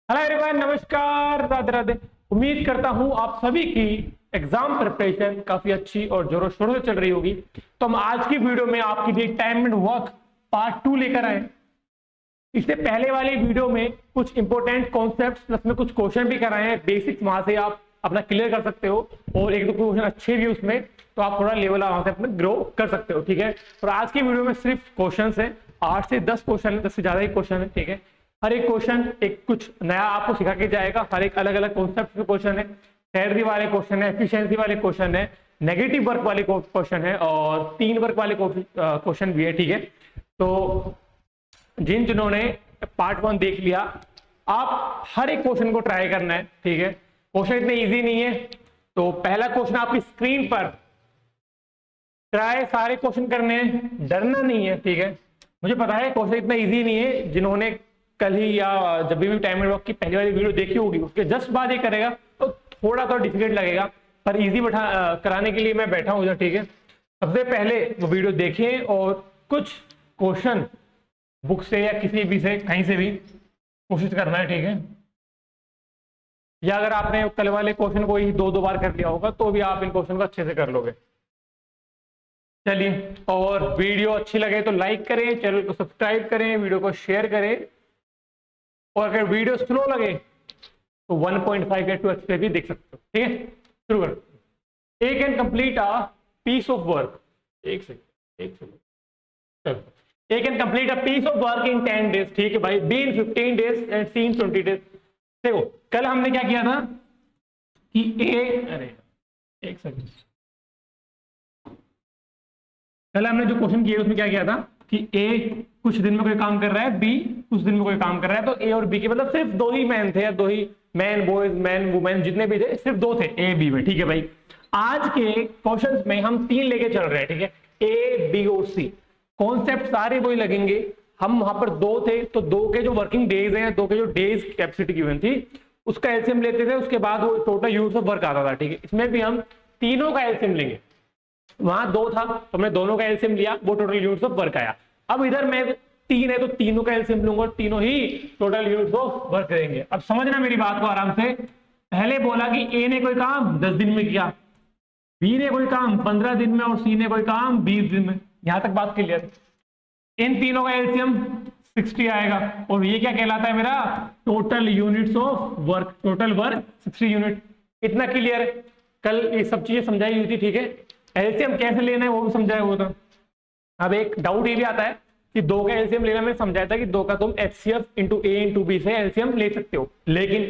Hello everyone, नमस्कार, राधे राधे। उम्मीद करता हूं आप सभी की एग्जाम प्रिपरेशन काफी अच्छी और जोरों शोरों से चल रही होगी। तो हम आज की वीडियो में आपके लिए टाइम एंड वर्क पार्ट 2 लेकर आए। इससे पहले वाली वीडियो में कुछ इंपॉर्टेंट कॉन्सेप्ट्स प्लस में कुछ क्वेश्चन भी कराए हैं बेसिक्स, वहां से आप अपना क्लियर कर सकते हो और एक दो क्वेश्चन अच्छे भी उसमें, तो आप थोड़ा लेवल वहां से अपना ग्रो कर सकते हो। ठीक है, और आज की वीडियो में सिर्फ क्वेश्चन है, 8 से 10 क्वेश्चन है, 10 से ज्यादा ही क्वेश्चन है। ठीक है, हर एक क्वेश्चन एक कुछ नया आपको सिखा के जाएगा। हर एक अलग अलग कॉन्सेप्ट के क्वेश्चन है, थ्योरी वाले क्वेश्चन है, एफिशिएंसी वाले क्वेश्चन है, नेगेटिव वर्क वाले क्वेश्चन है और 3 वर्क वाले क्वेश्चन भी है। ठीक है, तो जिन्होंने पार्ट 1 देख लिया, आप हर एक क्वेश्चन को ट्राई करना है। ठीक है, क्वेश्चन इतने इजी नहीं है। तो पहला क्वेश्चन आपकी स्क्रीन पर, ट्राई सारे क्वेश्चन करने हैं, डरना नहीं है। ठीक है, मुझे पता है क्वेश्चन इतना इजी नहीं है। जिन्होंने कल ही या जब भी टाइम एंड वर्क की पहली वाली वीडियो देखी होगी, उसके जस्ट बाद ये करेगा तो थोड़ा तो डिफिकल्ट लगेगा, पर इजी कराने के लिए मैं बैठा हूं इधर। ठीक है, सबसे पहले वो वीडियो देखें और कुछ क्वेश्चन बुक से या किसी भी से कहीं से भी कोशिश करना है। ठीक है, या अगर आपने कल वाले क्वेश्चन को ही 2 बार कर लिया होगा तो भी आप इन क्वेश्चन को अच्छे से कर लोगे। चलिए, और वीडियो अच्छी लगे तो लाइक करें, चैनल को सब्सक्राइब करें, वीडियो को शेयर करें, और अगर वीडियो स्लो लगे तो 1.5 या 2x पे भी देख सकते हो। ठीक है, शुरू करो। A can complete a piece of work, एक सेकंड चलो। A can complete a piece of work in 10 days. ठीक है भाई, B in 15 days and C in 20 days. देखो, कल हमने क्या किया था कि एक सेकंड, कल हमने जो क्वेश्चन किया उसमें क्या किया था कि ए कुछ दिन में कोई काम कर रहा है, बी कुछ दिन में कोई काम कर रहा है। तो ए और बी के मतलब सिर्फ 2 ही मैन थे, या 2 ही मैन, बॉयज, मैन, वुमेन, जितने भी थे सिर्फ 2 थे ए बी में। ठीक है भाई, आज के क्वेश्चंस में हम 3 लेके चल रहे हैं। ठीक है, ए बी और सी, कॉन्सेप्ट सारे वही लगेंगे। हम वहां पर 2 थे तो 2 के जो वर्किंग डेज है, 2 के जो डेज कैपेसिटी गिवन थी उसका एलसीएम लेते थे, उसके बाद वो टोटल यूनिट्स ऑफ वर्क आता था। ठीक है, इसमें भी हम तीनों का एलसीएम लेंगे। वहां 2 था तो हमने दोनों का एलसीएम लिया, वो टोटल यूनिट्स ऑफ वर्क आया। अब इधर मैं 3 है तो तीनों का एलसीएम लूंगा, तीनों ही टोटल यूनिट्स ऑफ वर्क देंगे। अब समझना मेरी बात को आराम से। पहले बोला कि ए ने कोई काम 10 दिन में किया, बी ने कोई काम 15 दिन में और सी ने कोई काम 20 दिन में। यहां तक बात क्लियर। इन तीनों का एलसीएम 60 आएगा और ये क्या कहलाता है मेरा total units of work, total work 60 unit. इतना क्लियर है, कल ये सब चीजें समझाई हुई थी। ठीक है, एलसीएम कैसे लेना है वो भी समझाया हुआ था। अब एक डाउट ये भी आता है कि 2 का एलसीएम लेना, मैंने समझाया था कि 2 का तुम एचसीएफ इंटू ए इंटू बी से एलसीएम ले सकते हो, लेकिन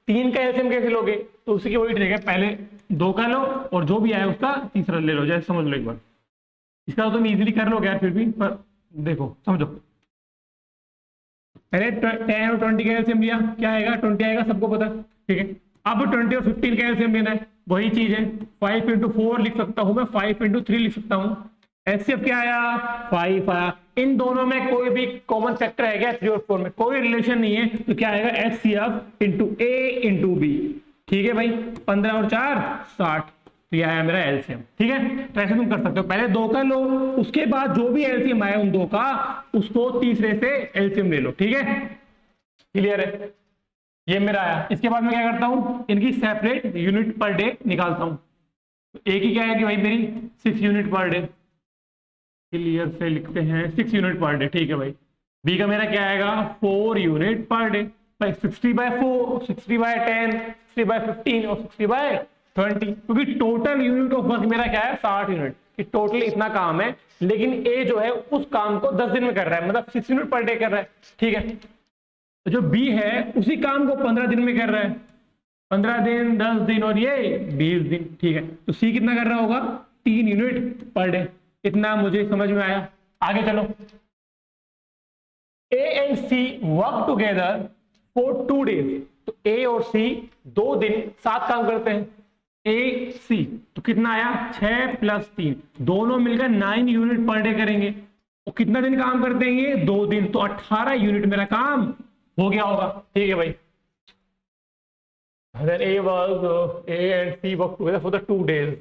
3 का एलसीएम कैसे लोगे? तो उसी की वही ट्रिक है, पहले 2 का लो और जो भी आए उसका तीसरा ले लो। जैसे समझ लो एक बार, इसका तो तुम इजीली कर लोगे यार, फिर भी पर देखो समझो। पहले 10 और 20 का एलसीएम लिया, क्या आएगा? 20 आएगा, सबको पता। ठीक है, अब 20 और 15 का एलसीएम लेना है, वही चीज है। 5 इंटू 4 लिख सकता हूं मैं, 5 इंटू 3 लिख सकता हूं। एचसीएफ क्या आया? 5 आया। इन दोनों में कोई भी कॉमन फैक्टर है क्या? 3 और 4 में कोई रिलेशन नहीं है, तो क्या आएगा? एचसीएफ इंटू ए इंटू बी। ठीक है भाई, 15 और 4 60, तो यह आया मेरा एलसीएम। ठीक है, तो ऐसे तुम कर सकते हो, पहले 2 का लो, उसके बाद जो भी एलसीएम आया उन 2 का, उसको तीसरे से एलसीएम ले लो। ठीक है, क्लियर है? ये मेरा आया। इसके बाद मैं क्या करता हूं, इनकी सेपरेट यूनिट पर डे निकालता हूं। तो एक ही क्या है कि भाई मेरी 6 यूनिट पर डे, क्लियर से लिखते हैं 6 यूनिट पर डे। ठीक है भाई, बी का मेरा क्या आएगा? 4 यूनिट पर डे। भाई 60/4, 60/10, 60/15 और 60/20, क्योंकि टोटल यूनिट ऑफ वर्क मेरा क्या है? 60 यूनिट। कि टोटल इतना काम है, लेकिन ए जो है उस काम को 10 दिन में कर रहा है, मतलब 6 यूनिट पर डे कर रहा है। ठीक है, तो जो बी है उसी काम को 15 दिन में कर रहा है, 15 दिन, 10 दिन और ये 20 दिन। ठीक है, तो सी कितना कर रहा होगा? 3 यूनिट पर डे। इतना मुझे समझ में आया। आगे चलो, A and C work together for 2 days. तो ए और सी 2 दिन साथ काम करते हैं, ए सी, तो कितना आया? 6 + 3, दोनों मिलकर 9 यूनिट पर डे करेंगे। और कितना दिन काम करते हैं ये? 2 दिन, तो 18 यूनिट मेरा काम हो गया होगा। ठीक है भाई, then A and C work together for the 2 days।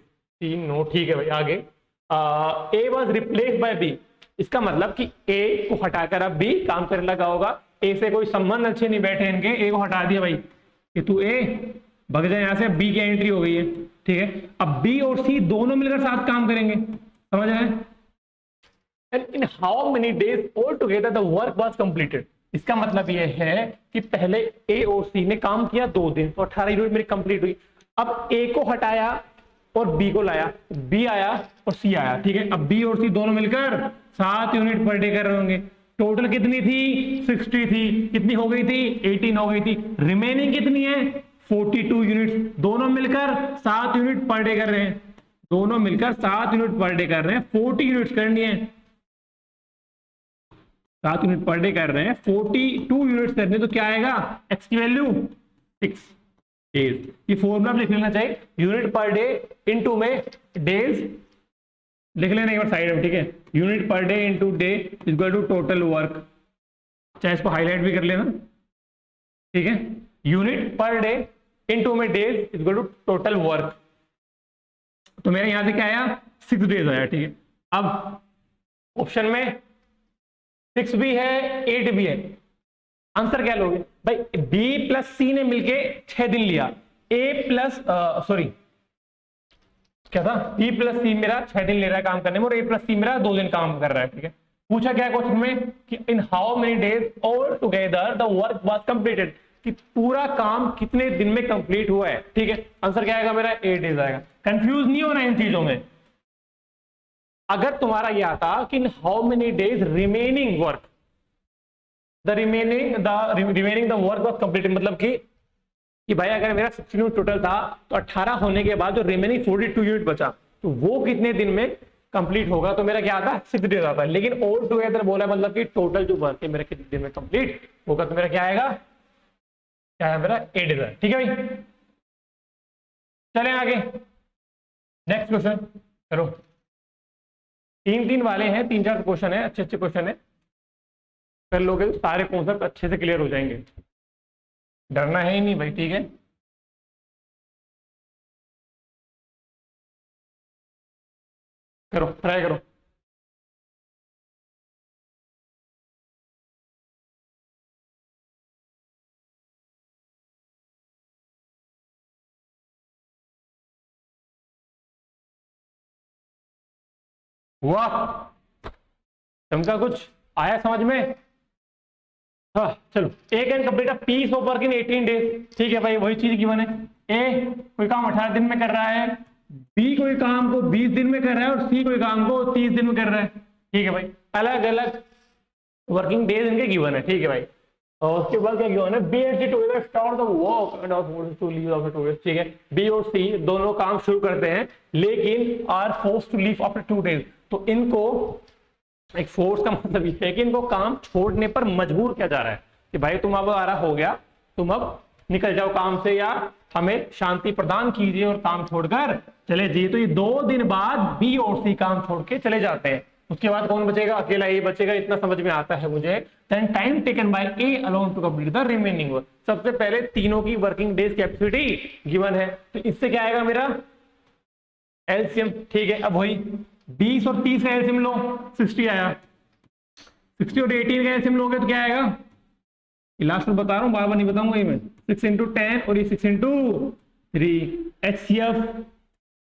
3 no. ठीक है भाई, आगे A was replaced by B। इसका मतलब कि A को हटाकर अब B काम करने लगा होगा, ए से कोई संबंध अच्छे नहीं बैठे इनके, ए को हटा दिया भाई कि तू ए भाग जाए यहां से, बी की एंट्री हो गई है, ठीक है। अब बी और सी दोनों मिलकर साथ काम करेंगे, समझ रहे हैं। And in how many days all together the work was completed. इसका मतलब यह है कि पहले ए और सी ने काम किया 2 दिन, तो 18 यूनिट मेरी कंप्लीट हुई। अब ए को हटाया और बी को लाया, बी आया और सी आया, ठीक है। अब बी और सी दोनों मिलकर 7 यूनिट पर डे कर रहे होंगे। टोटल कितनी थी? 60 थी। कितनी हो गई थी? 18 हो गई थी। रिमेनिंग कितनी है? 42 यूनिट। दोनों मिलकर 7 यूनिट पर डे कर रहे हैं, दोनों मिलकर 7 यूनिट पर डे कर रहे हैं। 40 यूनिट करनी है, 7 यूनिट पर डे कर रहे हैं, 42 यूनिट करने, तो क्या आएगा? एक्स की वैल्यू 6 डेज। ये फॉर्मूला लिख लेना चाहिए, यूनिट पर डे इनटू में डेज लिख लेना एक बार साइड में, ठीक है। Unit per day into day equal to total work, चाहे इसको हाईलाइट भी कर लेना, ठीक है। यूनिट पर डे इनटू में days equal to total work. तो मेरा यहां से क्या आया? 6 डेज आया, ठीक है। अब ऑप्शन में 6 भी है 8 भी है, आंसर क्या लोगे भाई? बी प्लस सी ने मिलके 6 दिन लिया, ए प्लस सॉरी क्या था? बी प्लस सी मेरा 6 दिन ले रहा है काम करने में, और ए प्लस सी मेरा 2 दिन काम कर रहा है, ठीक है। पूछा क्या क्वेश्चन में कि in how many days all together the work was completed, कि पूरा काम कितने दिन में कंप्लीट हुआ है, ठीक है। आंसर क्या आएगा मेरा? 8 डेज आएगा। कंफ्यूज नहीं होना इन चीजों में। अगर तुम्हारा यह आता कि in how many days remaining work the remaining the work was completed, मतलब कि भाई अगर मेरा 60 यूनिट टोटल था तो 18 होने के बाद जो रिमेनिंग 42 यूनिट बचा तो वो कितने दिन में कंप्लीट होगा, तो मेरा क्या आता? 6 डेज आता है। लेकिन ऑल टुगेदर बोला, मतलब कि टोटल जो वर्क है मेरा कितने दिन में कंप्लीट होगा, तो मेरा क्या आएगा? क्या है मेरा? 8 डेज है, ठीक है भाई। चलें आगे, नेक्स्ट क्वेश्चन करो। 3 वाले हैं, 3-4 क्वेश्चन है, अच्छे क्वेश्चन है, कर लोगे तो सारे कॉन्सेप्ट अच्छे से क्लियर हो जाएंगे, डरना है ही नहीं भाई, ठीक है। करो, ट्राई करो। वाह, तुमका कुछ आया समझ में? हाँ चलो, एक and complete a piece of work in 18 days, ठीक है भाई, वही चीज गिवन है। ए कोई काम 18 दिन में कर रहा है, बी कोई काम को 20 दिन में कर रहा है, और सी कोई काम को 30 दिन में कर रहा है, ठीक है भाई। अलग अलग वर्किंग डेज इनके गिवन है, ठीक है भाई। और उसके बाद क्या गिवन है? B and C together start the work and are to leave after 2 days, ठीक है। बी और सी दोनों काम शुरू करते हैं, लेकिन are forced to leave after 2 days. तो इनको एक फोर्स का मतलब ये है कि इनको काम छोड़ने पर मजबूर किया जा रहा है कि भाई तुम अब आ रहा हो गया, तुम अब निकल जाओ काम से, या हमें शांति प्रदान कीजिए और काम छोड़कर चले जाइए। तो ये 2 दिन बाद बी और सी काम छोड़ के चले जाते हैं। उसके बाद कौन बचेगा? अकेला ए बचेगा, इतना समझ में आता है मुझे। Then time taken by A alone to complete the remaining work. सबसे पहले तीनों की वर्किंग डेज कैपेसिटी गिवन है, तो इससे क्या आएगा मेरा? एलसीएम, ठीक है। अब वही 20 और 30 का एलसीएम लो, 60 आया। 60 और 18 का एलसीएम लोगे तो क्या आएगा? लास्ट में बता रहा हूँ, बार बार नहीं बताऊंगा ये मैं। 6 × 10 और ये 6 × 3 HCF,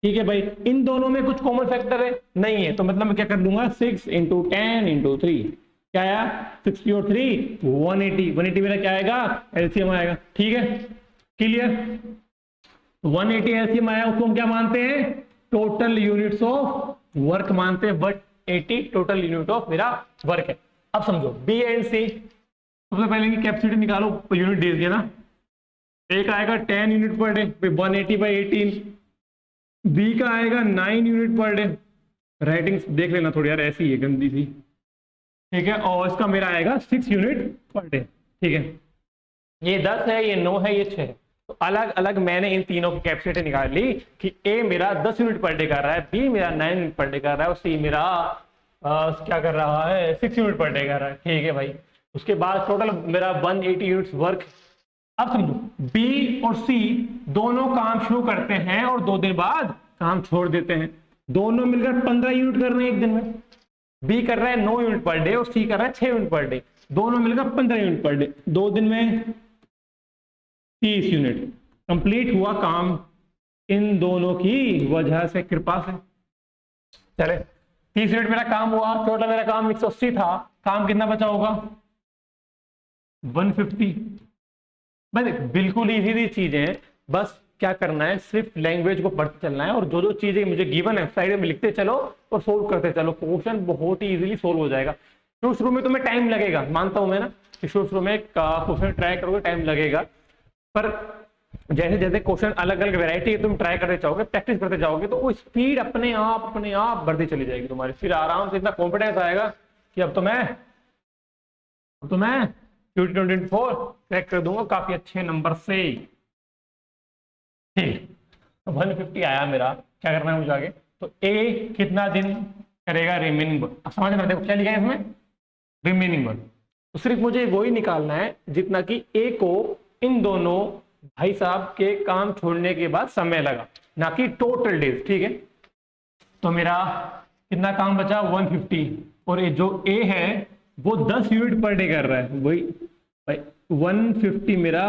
ठीक है भाई। इन दोनों में कुछ कॉमन फैक्टर है? नहीं है, तो मतलब मैं क्या कर लूंगा? 6 × 10 × 3 क्या आया? 60 और 3 180। 180 मेरा क्या आएगा? एलसीएम आएगा, ठीक है, क्लियर। 180 एलसीएम आया, उसको हम क्या मानते हैं? टोटल यूनिट्स ऑफ वर्क मानते हैं, बट 80 टोटल यूनिट ऑफ मेरा वर्क है। अब समझो बी एंड सी, सबसे पहले इनकी कैपेसिटी निकालो, यूनिट डेज दिया ना। एक आएगा 10 यूनिट पर डे, 180/18। बी का आएगा 9 यूनिट पर डे, राइटिंग देख लेना थोड़ी यार, ऐसी है गंदी सी, ठीक है। और इसका मेरा आएगा 6 यूनिट पर डे, ठीक है। ये 10 है, ये 9 है, ये 6 है। तो अलग अलग मैंने इन तीनों की कैपेसिटी निकाल ली कि ए मेरा 10 यूनिट पर डे कर रहा है, बी मेरा 9 यूनिट पर डे कर रहा है, और सी मेरा क्या कर रहा है? 6 यूनिट पर डे कर रहा है, ठीक है भाई। उसके बाद टोटल मेरा 180 यूनिट्स वर्क। अब समझो, बी और सी दोनों काम शुरू करते हैं और 2 दिन बाद काम छोड़ देते हैं। दोनों मिलकर 15 यूनिट कर रहे हैं एक दिन में। बी कर रहा है 9 यूनिट पर डे और सी कर रहा है 6 यूनिट पर डे। दोनों मिलकर 15 यूनिट पर डे, 2 दिन में 30 यूनिट। कंप्लीट हुआ काम इन दोनों की वजह से, कृपा से। चले 30 यूनिट मेरा काम हुआ, टोटल मेरा काम 180 था, काम कितना बचा होगा 150। बस बिल्कुल इजी चीजें हैं, बस क्या करना है, सिर्फ लैंग्वेज को पढ़ते चलना है और जो जो चीजें मुझे गिवन है साइड में लिखते चलो और सोल्व करते चलो, क्वेश्चन बहुत ही इजीली सोल्व हो जाएगा। शुरू में तुम्हें टाइम लगेगा, मानता हूं मैं ना कि शुरू में क्वेश्चन ट्राई करोगे टाइम लगेगा, पर जैसे जैसे क्वेश्चन अलग अलग वैरायटी तुम ट्राई करते जाओगे, प्रैक्टिस करते जाओगे, तो वो स्पीड अपने आप बढ़ती चली जाएगी तुम्हारी। फिर आराम से इतना कॉन्फिडेंस आएगा कि अब तो मैं QT24 क्रैक कर दूंगा काफी अच्छे नंबर से। ठीक, 150 आया मेरा, क्या करना है मुझे आगे, तो ए कितना दिन करेगा रिमेनिंग वर्क। अब समझ में देखो क्या लिखा है इसमें, रिमेनिंग वर्क। तो सिर्फ मुझे वही निकालना है जितना कि ए को इन दोनों भाई साहब के काम छोड़ने के बाद समय लगा, ना कि टोटल डेज। ठीक है, तो मेरा कितना काम बचा 150, और ये जो ए है वो 10 यूनिट पर डे कर रहा है, वही भाई 150 मेरा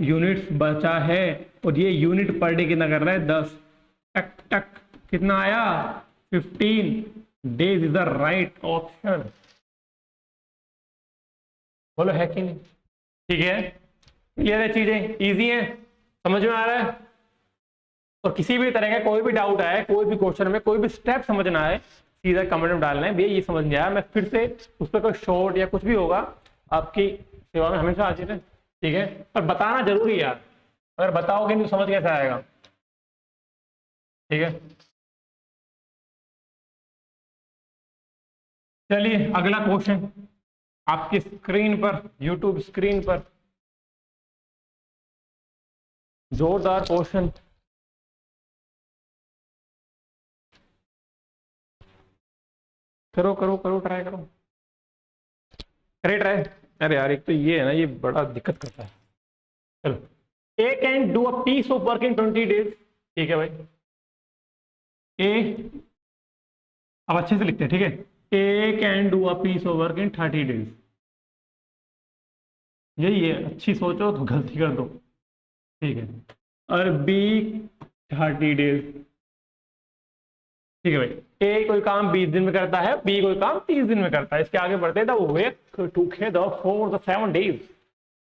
यूनिट्स बचा है, और ये यूनिट पर डे कितना कर रहा है 10। टक टक कितना आया 15 days is the right option. बोलो है कि नहीं? ठीक है, क्लियर है, चीजें इजी है, समझ में आ रहा है। और किसी भी तरह का कोई भी डाउट आए, कोई भी क्वेश्चन में कोई भी स्टेप समझ ना आए, सीधा कमेंट में डालना है भैया ये समझ नहीं आया, मैं फिर से उस पर कोई शॉर्ट या कुछ भी होगा आपकी सेवा में हमेशा हाजिर है। ठीक है, पर बताना जरूरी है यार, अगर बताओगे नहीं तो समझ कैसे आएगा। ठीक है, चलिए अगला क्वेश्चन आपकी स्क्रीन पर, यूट्यूब स्क्रीन पर, जोरदार क्वेश्चन। करो करो करो, ट्राई करो, करे ट्राई। अरे यार एक तो ये है ना, ये बड़ा दिक्कत करता है। चलो, A can do a piece of work in 20 days. ठीक है भाई, ए अब अच्छे से लिखते हैं। ठीक है, A can do a piece of work in 30 days. यही है, अच्छी सोचो तो गलती कर दो। ठीक है, और बी 30 डेज। ठीक है भाई, ए कोई काम 20 दिन में करता है, बी कोई काम 30 दिन में करता है। इसके आगे बढ़ते हैं, फॉर द 7 डेज।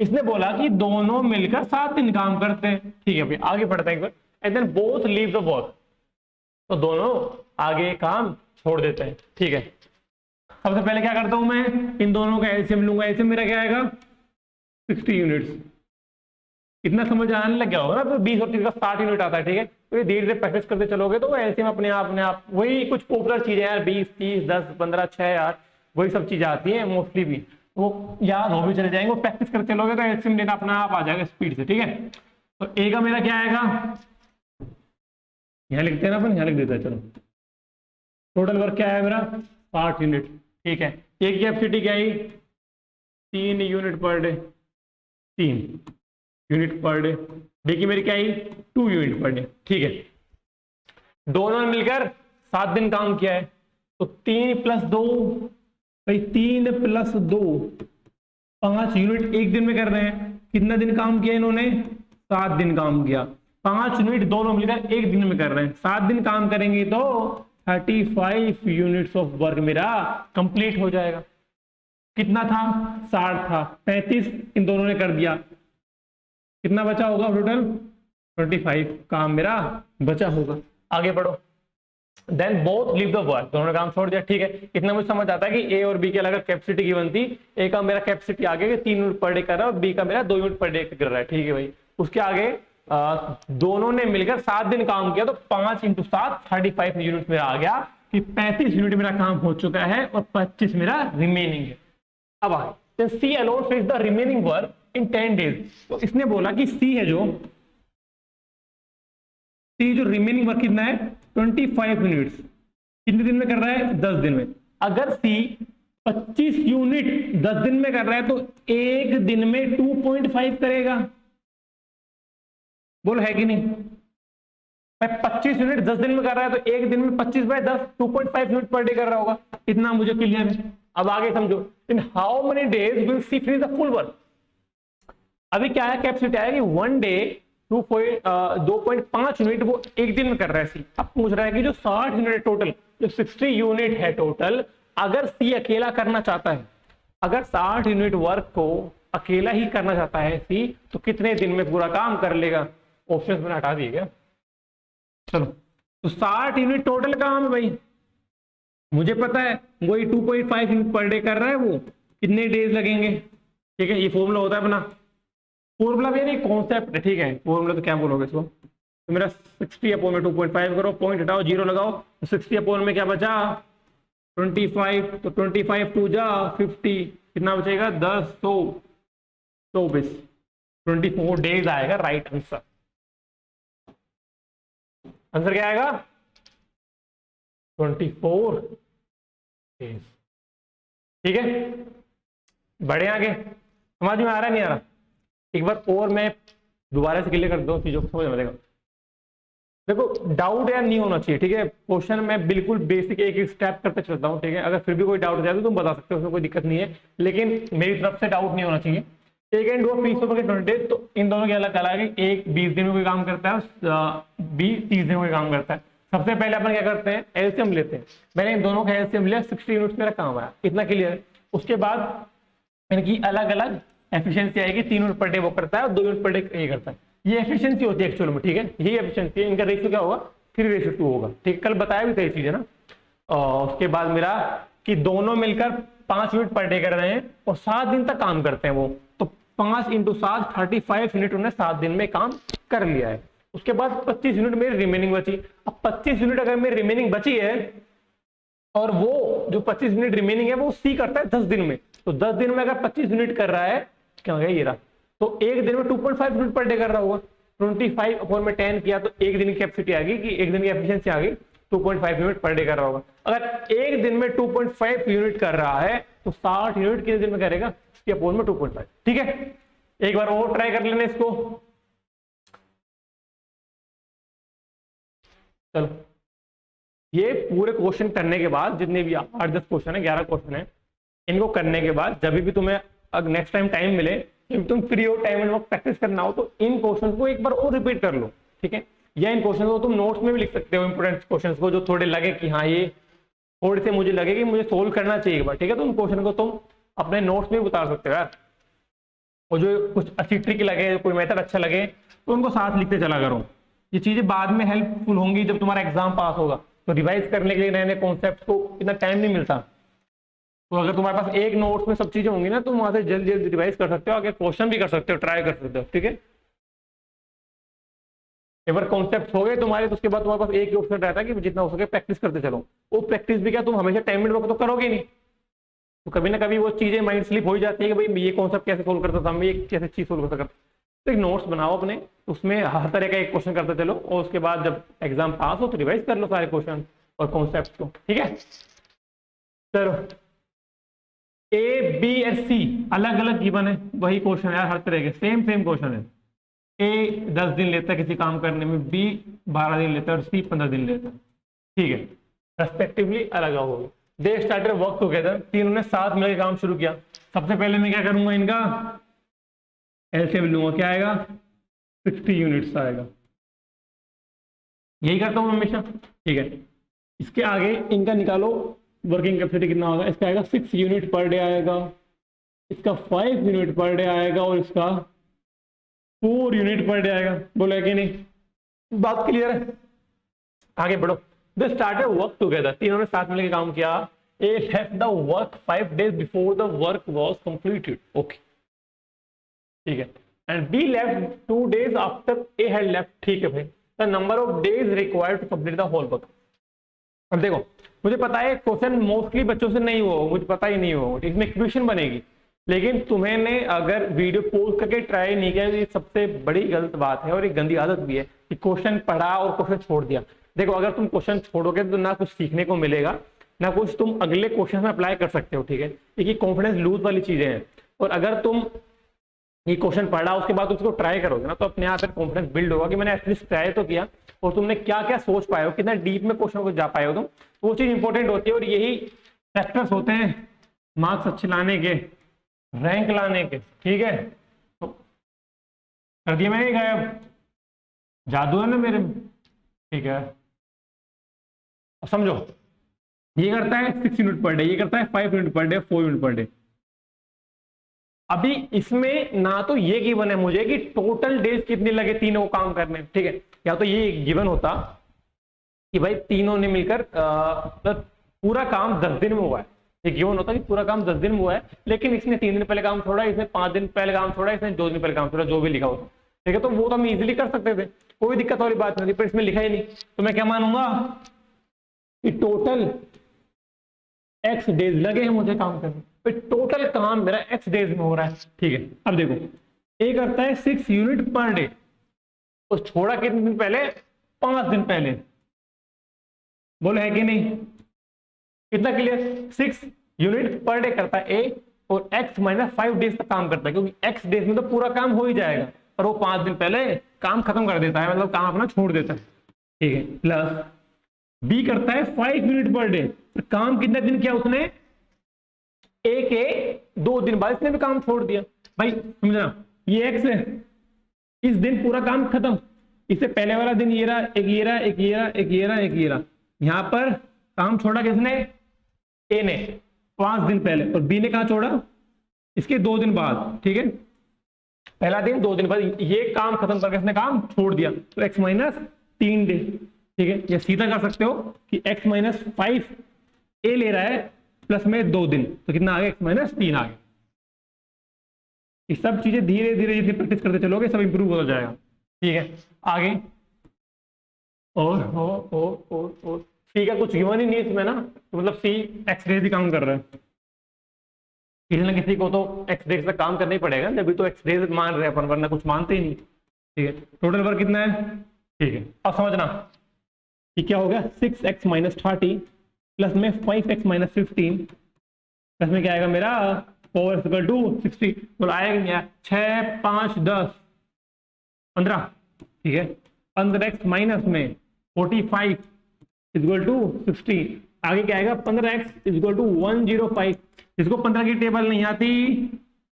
इसने बोला कि दोनों मिलकर 7 दिन काम करते हैं। ठीक है भाई, आगे बढ़ते हैं एक बार। And then both leave the work, तो दोनों आगे काम छोड़ देते हैं। ठीक है, सबसे पहले क्या करता हूं मैं, इन दोनों का एलसीएम लूंगा। एलसीएम मेरा क्या आएगा 60 यूनिट्स। इतना समझ आने लग गया होगा ना, तो 20 और 30 का 60 यूनिट आता है। ठीक है, तो ये धीरे धीरे प्रैक्टिस करते चलोगे तो एलसीएम अपने आप वही कुछ पॉपुलर चीजें यार, 20 30 10 15 6 यार, वही सब चीजें आती है मोस्टली, भी वो याद हो भी चले जाएंगे। वो प्रैक्टिस करते चलोगे तो एलसीएम लेना अपना आप आ जाएगा स्पीड से। ठीक है, तो ए का मेरा क्या आएगा, यहाँ लिखते हैं ना अपन, यहाँ लिख देता है। चलो, टोटल वर्क क्या है मेरा 60 यूनिट। ठीक है, ए की कैपेसिटी क्या आई 3 unit per day, 3 unit per day. B की मेरी क्या आई 2 यूनिट पर डे। ठीक है, दोनों ने मिलकर 7 दिन काम किया है, तो 3 + 2 भाई, 3 + 2 5 यूनिट एक दिन में कर रहे हैं। कितना दिन काम किया इन्होंने 7 दिन काम किया। 5 यूनिट दोनों मिलकर एक दिन में कर रहे हैं, 7 दिन काम करेंगे तो 35 यूनिट्स ऑफ वर्क मेरा कंप्लीट हो जाएगा। कितना था 60 था, 35 इन दोनों ने कर दिया, कितना बचा होगा टोटल 25 काम मेरा बचा होगा। आगे बढ़ो, then both leave the work, दोनों ने काम छोड़ दिया। ठीक है, इतना मुझे समझ आता है कि ए और बी की अलग कैपेसिटी की बनती। ए का मेरा कैपेसिटी आगे 3 यूनिट पर डे कर रहा है और बी का मेरा 2 यूनिट पर डे कर रहा है। ठीक है भाई, उसके आगे दोनों ने मिलकर 7 दिन काम किया, तो 5 × 7 35 यूनिट मेरा आ गया कि 35 यूनिट मेरा काम हो चुका है और 25 मेरा रिमेनिंग है। अब आगे C alone finish the remaining work in 10 days. तो इसने बोला कि सी है जो रिमेनिंग वर्क कितना है 25 यूनिट्स, कितने दिन में कर रहा है 10 दिन में। अगर सी 25 यूनिट 10 दिन में कर रहा है तो एक दिन में 2.5 करेगा। बोलो है कि नहीं, भाई 25 यूनिट 10 दिन में कर रहा है तो एक दिन में 25 बाय 10 2.5 यूनिट पर डे कर रहा होगा। इतना मुझे क्लियर है। अब आगे समझो, in how many days will see finish the full work. अभी क्या है, कैपेसिटी है कि 1 डे 2.5 यूनिट वो एक दिन में कर रहा है सी। अब पूछ रहा है कि जो 60 यूनिट है टोटल, जो 60 यूनिट है टोटल, अगर सी अकेला करना चाहता है, अगर 60 यूनिट वर्क को अकेला ही करना चाहता है सी, तो कितने दिन में पूरा काम कर लेगा? ऑप्शन मैंने हटा दिए क्या? चलो, तो 60 यूनिट टोटल काम है भाई, मुझे पता है वही 2.5 यूनिट पर डे कर रहा है, वो कितने डेज लगेंगे? ठीक है, ये फॉर्मूला होता है अपना, फॉर्मूला भी नहीं कॉन्सेप्ट है। ठीक है, फॉर्मूला तो क्या बोलोगे इसको? तो मेरा 60 अपॉन में 2.5 करो, पॉइंट हटाओ, जीरो लगाओ, तो 60 अपॉन में क्या बचा? 25। तो 25 टू जा 50, कितना बचेगा? 10 तो 24, 24 डेज आएगा राइट आंसर। आंसर क्या आएगा? 24 डेज। ठीक है, बढ़े आगे। समझ में आ रहा है नहीं आ रहा? एक बार और मैं दोबारा से क्लियर कर दूं चीजों को, समझ में आएगा। देखो, डाउट यार नहीं होना चाहिए। ठीक है, क्वेश्चन मैं बिल्कुल बेसिक एक एक स्टेप करते चलता हूँ। ठीक है, अगर फिर भी कोई डाउट जाए तो तुम बता सकते हो, उसमें कोई दिक्कत नहीं है, लेकिन मेरी तरफ से डाउट नहीं होना चाहिए। एक एंड दो 20 डेज, तो इन दोनों के अलग अलग है। एक 20 दिन में कोई काम करता है, 20 30 दिन में कोई काम करता है। सबसे पहले अपन क्या करते हैं? एलसीएम लेते हैं। मैंने इन दोनों का एलसीएम लिया, 60 यूनिट्स मेरा काम आया, इतना क्लियर है। उसके बाद इनकी अलग अलग एफिशिएंसी आएगी, 3 यूनिट पर डे वो करता है और 2 यूनिट पर डे ये करता है। ये एफिशिएंसी होती है एक्चुअल में। ठीक है, यही एफिशिएंसी है। इनका रेशियो क्या होगा? 3:2 होगा। ठीक है, कल बताया भी था ये चीज है ना। उसके बाद मेरा कि दोनों मिलकर 5 यूनिट पर डे कर रहे हैं और 7 दिन तक काम करते हैं वो, तो 5 × 7 35 यूनिट उन्होंने 7 दिन में काम कर लिया है। उसके बाद 25 यूनिट मेरी रिमेनिंग बची। अब 25 यूनिट अगर मेरी रिमेनिंग बची है और वो जो 25 यूनिट रिमेनिंग है वो सी करता है 10 दिन में, तो 10 दिन में अगर 25 यूनिट कर रहा है, क्या हो गया ये रहा, तो एक दिन में 2.5 यूनिट पर डे कर रहा होगा। 25 अपॉन में 10 किया तो एक दिन की कैपेसिटी आ गई, कि एक दिन की एफिशिएंसी आ गई, 2.5 यूनिट पर डे कर रहा होगा। अगर एक दिन में 2.5 यूनिट कर रहा है तो 60 यूनिट कितने दिन में करेगा? 60 अपॉन में 2.5। ठीक है, एक बार और ट्राई कर लेना इसको। चलो, ये पूरे क्वेश्चन करने के बाद, जितने भी 8-10 क्वेश्चन है, 11 क्वेश्चन है, इनको करने के बाद जब भी तुम्हें नेक्स्ट टाइम मिले, जब तुम फ्री हो, टाइम एंड वर्क प्रैक्टिस करना हो, तो इन क्वेश्चन को एक बार और रिपीट कर लो। ठीक है, या इन क्वेश्चन को तुम नोट्स में भी लिख सकते हो, इंपोर्टेंट क्वेश्चन को जो थोड़े लगे कि हाँ ये थोड़े से मुझे लगे कि मुझे सोल्व करना चाहिए एक बार। ठीक है, तो उन क्वेश्चन को तुम अपने नोट्स में भी उतार सकते हो यार, और जो कुछ अच्छी ट्रिक लगे, कोई मेथड अच्छा लगे, तो उनको साथ लिखते चला करो। ये चीजें बाद में हेल्पफुल होंगी जब तुम्हारा एग्जाम पास होगा, तो रिवाइज करने के लिए नए नए कॉन्सेप्ट को इतना टाइम नहीं मिलता। तो अगर तुम्हारे पास एक नोट्स में सब चीजें होंगी ना, तो वहां से जल्दी जल्दी रिवाइज कर सकते हो, आगे क्वेश्चन भी कर सकते हो, ट्राई कर सकते हो। ठीक है, एक बार कॉन्सेप्ट हो गए तुम्हारे, तो उसके बाद तुम्हारे पास एक ही ऑप्शन रहता है कि जितना हो सके प्रैक्टिस करते चलो। वो प्रैक्टिस भी क्या, तुम हमेशा टाइम एंड वर्क तो करोगे नहीं, तो कभी ना कभी वो चीजें माइंड स्लिप हो ही जाती है कि भाई ये कॉन्सेप्ट कैसे सोल्व करता था, मैं ये कैसे चीज सोल्व कर सकता। तो एक नोट्स बनाओ अपने, उसमें हर तरह का एक क्वेश्चन करते चलो, और उसके बाद जब एग्जाम पास हो तो रिवाइज कर लो सारे क्वेश्चन और कॉन्सेप्ट को। ठीक है, चलो, ए बी और सी अलग अलग गिवन है, वही क्वेश्चन है हर तरह के, सेम क्वेश्चन है। ए 10 दिन लेता है किसी काम करने में, बी 12 दिन लेता है और सी 15 दिन लेता है। ठीक है, रेस्पेक्टिवली अलग होगी। दे स्टार्टेड वर्क टुगेदर, तीनों ने साथ मिलकर काम शुरू किया। सबसे पहले मैं क्या करूंगा, इनका एलसीएम लूंगा, क्या आएगा? 60 यूनिट्स आएगा, यही करता हूं हमेशा। ठीक है, इसके आगे इनका निकालो वर्किंग कैपेसिटी कितना होगा। इसका आएगा 6 यूनिट पर डे आएगा, इसका 5 यूनिट पर डे आएगा, और इसका 4 यूनिट पर डे आएगा। बोला है कि नहीं? बात क्लियर है? आगे बढ़ो। दे स्टार्टेड वर्क टुगेदर, तीनों ने साथ मिलकर काम किया। A left the work 5 days before the work was completed. Okay, ठीक है, and B left 2 days after A had left. ठीक है भाई, the number of days required to complete the whole work. अब देखो, मुझे पता है क्वेश्चन मोस्टली बच्चों से नहीं हुआ, मुझे पता ही नहीं होगा, इसमें इक्वेशन बनेगी, लेकिन तुम्हें अगर वीडियो पोज करके ट्राई नहीं किया, ये सबसे बड़ी गलत बात है और एक गंदी आदत भी है कि क्वेश्चन पढ़ा और क्वेश्चन छोड़ दिया। देखो, अगर तुम क्वेश्चन छोड़ोगे तो ना कुछ सीखने को मिलेगा, ना कुछ तुम अगले क्वेश्चन में अप्लाई कर सकते हो। ठीक है, ये कॉन्फिडेंस लूज वाली चीजें हैं। और अगर तुम ये क्वेश्चन पढ़ा उसके बाद उसको ट्राई करोगे ना, तो अपने आप कॉन्फिडेंस बिल्ड होगा कि मैंने एटलीस्ट ट्राई तो किया, और तुमने क्या क्या सोच पाए हो, कितना डीप में क्वेश्चन को जा पाए हो तुम, तो वो चीज इंपॉर्टेंट होती है। और यही फैक्टर्स होते हैं मार्क्स अच्छे लाने के, रैंक लाने के, ठीक है। तो कर दिया मैंने गायब, जादू है ना मेरे में, ठीक है। अब समझो, ये करता है 6 यूनिट पर डे, ये करता है 5 unit per day, 4 unit per day. अभी इसमें ना तो ये गिवन है मुझे कि टोटल डेज कितने लगे तीनों को काम करने, ठीक है, या तो ये गिवन होता कि भाई तीनों ने मिलकर मतलब पूरा काम 10 दिन में हुआ है, ये गिवन होता कि पूरा काम 10 दिन में हुआ है, लेकिन इसने 3 दिन पहले काम छोड़ा, इसने 5 दिन पहले काम छोड़ा, इसने 2 दिन पहले काम छोड़ा, जो भी लिखा होता, ठीक है। तो वो तो हम इजीली कर सकते थे, कोई दिक्कत वाली बात नहीं थी, पर इसमें लिखा ही नहीं, तो मैं क्या मानूंगा कि टोटल एक्स डेज लगे हैं मुझे काम करने, तो टोटल काम मेरा एक्स डेज में हो रहा है, ठीक है। अब देखो, ए करता है 6 यूनिट पर डे, तो छोड़ा कितने दिन पहले, 5 दिन पहले, बोले है कि नहीं, कितना क्लियर, 6 यूनिट पर डे करता है ए, और x माइनस 5 डेज तक काम करता है, क्योंकि x डेज में तो पूरा काम हो ही जाएगा, और वो 5 दिन पहले काम खत्म कर देता है, मतलब काम अपना छोड़ देता है, ठीक है। प्लस बी करता है 5 यूनिट पर डे, तो काम कितने दिन किया उसने, ए के 2 दिन बाद इसने भी काम छोड़ दिया। भाई समझना, ये x है, इस दिन पूरा काम खत्म, इससे पहले वाला दिन ये रहा, एक ये रहा, एक ये रहा, एक ये रहा, एक ये रहा, यहां पर काम छोड़ा किसने, ए ने 5 दिन पहले, और बी ने कहा छोड़ा, इसके 2 दिन बाद, ठीक है। पहला दिन 2 दिन बाद ये काम खत्म करके इसने काम छोड़ दिया, तो x माइनस 3 डे, ठीक है। ये सीधा कर सकते हो कि x माइनस 5 ए ले रहा है प्लस में 2 दिन, तो कितना आ गया, x माइनस 3 आ गया। ये सब चीजें धीरे धीरे जितनी प्रैक्टिस करते चलोगे सब इंप्रूव हो जाएगा, ठीक है। आगे और सी का कुछ गिवन ही नहीं इसमें ना, तो मतलब सी एक्स डेज ही काम कर रहा है, किसी ना किसी को तो एक्स डेज तक काम करना ही पड़ेगा, जब भी तो एक्स डेज मान रहे हैं अपन, वरना कुछ मानते ही नहीं, ठीक है। टोटल वर्क कितना है, ठीक है। अब समझना कि क्या हो गया, 6x माइनस 30 प्लस में 5x माइनस 15 प्लस में क्या आएगा मेरा 4 = 60, तो आएगा 6 5 10 15, ठीक है। 15x माइनस में 45 = 60, आगे क्या आएगा 15x = 105। जिसको 15 की टेबल नहीं आती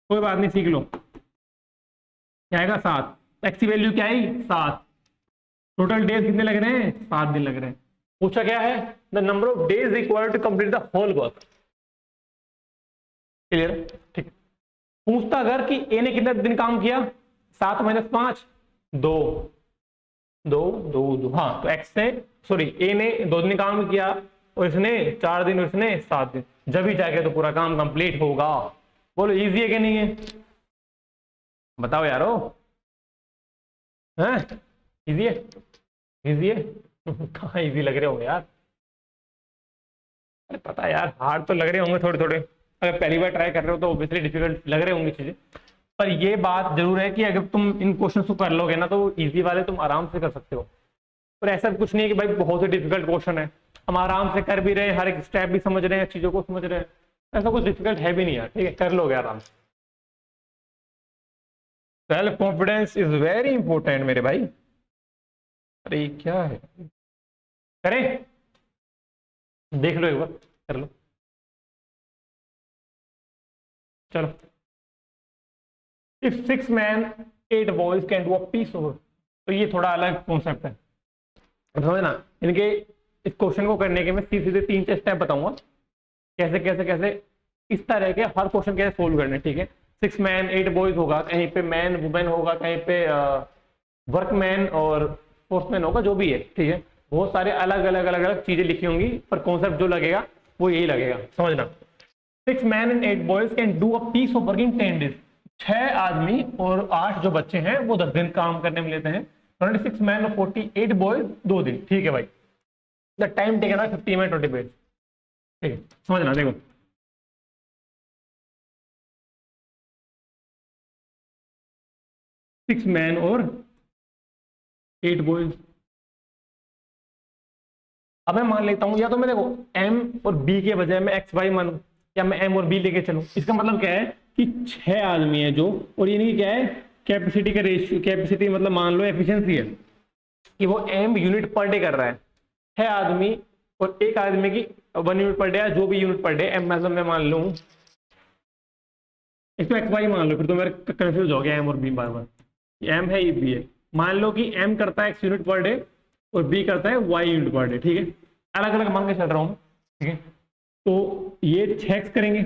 कोई बात नहीं, सीख लो, क्या आएगा 7, x की वैल्यू क्या आई 7, टोटल डेज कितने लग रहे हैं, 7 दिन लग रहे हैं। पूछा क्या है, the number of days required to complete the whole work, clear, ठीक। पूछता अगर कि ए ने कितने दिन काम किया, 7 - 5 2, हाँ, तो एक्स ने सॉरी ए ने 2 दिन काम किया, और इसने 4 दिन, और इसने 7 दिन, जब ही जाके तो पूरा काम कंप्लीट होगा। बोलो इजी है कि नहीं है, बताओ यारो, हैं इजी है, इजी है कहाँ इजी लग रहे होंगे यार, अरे पता है यार, हार्ड तो लग रहे होंगे थोड़े थोड़े, अगर पहली बार ट्राई कर रहे हो तो ऑब्वियसली डिफिकल्ट लग रहे होंगे चीजें, पर ये बात जरूर है कि अगर तुम इन क्वेश्चन को कर लोगे ना, तो इजी वाले तुम आराम से कर सकते हो। पर ऐसा कुछ नहीं है कि भाई बहुत ही डिफिकल्ट क्वेश्चन है, हम आराम से कर भी रहे हैं, हर एक स्टेप भी समझ रहे हैं, चीजों को समझ रहे हैं, ऐसा कुछ डिफिकल्ट है भी नहीं यार, ठीक है, कर लोगे आराम से। Self confidence is very important मेरे भाई। अरे क्या है, करें, देख लो एक बार, कर लो, चलो। If 6 men 8 boys can do a piece of work, तो ये थोड़ा अलग कॉन्सेप्ट है, समझ ना। इनके इस क्वेश्चन को करने के मैं सीधे 3-4 स्टेप बताऊंगा, कैसे कैसे कैसे इस तरह के हर क्वेश्चन कैसे सोल्व करने, ठीक है। 6 men 8 boys होगा, कहीं पे मैन वुमेन होगा, कहीं पे वर्कमैन और फोर्समैन होगा, जो भी है, ठीक है। बहुत सारे अलग अलग चीजें लिखी होंगी, पर कॉन्सेप्ट जो लगेगा वो यही लगेगा, समझना। 6 men and 8 boys can do a piece of work in 10 days, 6 आदमी और 8 जो बच्चे हैं वो 10 दिन काम करने में लेते हैं, 26 men और 48 boys 2 दिन, ठीक है भाई। द टाइम टेकन है 50 में 20 मिनट, ठीक है, समझना। देखो 6 men और 8 boys, अब मैं मान लेता हूं, या तो मैं देखो m और b के बजाय मैं x y मानूं, या मैं m और b लेके चलूं, इसका मतलब क्या है कि 6 आदमी है जो, और इनकी क्या है कैपेसिटी का रेशियो, कैपेसिटी मतलब मान लो एफिशिएंसी है कि वो m यूनिट पर डे कर रहा है, 6 आदमी और एक आदमी की 1 यूनिट पर डे है, जो भी यूनिट पर डे m मतलब मैं मान लूं इसको एक्स वाई मान लो, फिर तो मेरे कंफ्यूज हो गया m और b बार बार, m है ये b है। मान लो कि m करता है x यूनिट पर डे और b करता है y यूनिट पर डे, ठीक है, अलग अलग मान के चल रहा हूं, ठीक है। तो ये 6x करेंगे